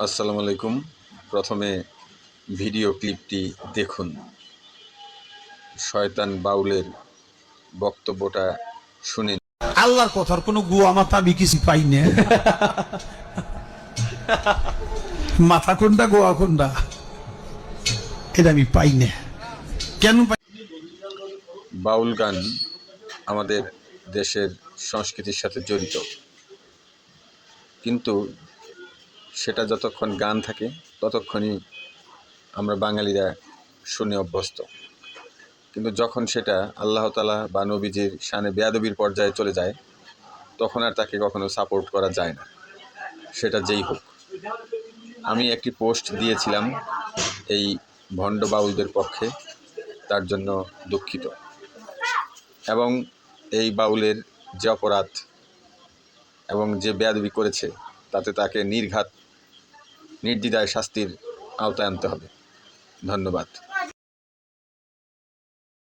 আসসালামু আলাইকুম। প্রথমে ভিডিও ক্লিপটি দেখুন। শয়তান বাউলের বক্তব্যটা শুনে আল্লাহর কথার কোনো গুয়া মাথা আমি কিছু পাই না। মাথা কোনটা গোয়া কোনটা এটা আমি পাই না। কেন পাই? বাউল গান আমাদের দেশের সংস্কৃতির সাথে জড়িত, কিন্তু সেটা যতক্ষণ গান থাকে ততক্ষণই আমরা বাঙালিরা শুনে অভ্যস্ত। কিন্তু যখন সেটা আল্লাহ তাআলা বা নবীজির শানে বেয়াদবির পর্যায়ে চলে যায়, তখন আর তাকে কখনো সাপোর্ট করা যায় না, সেটা যেই হোক। আমি একটি পোস্ট দিয়েছিলাম এই ভণ্ড বাউলদের পক্ষে, তার জন্য দুঃখিত। এবং এই বাউলের যে অপরাধ এবং যে বেয়াদবি করেছে, তাতে তাকে নির্ঘাত নির্দ্বিধায় শাস্তির আওতায় আনতে হবে। ধন্যবাদ।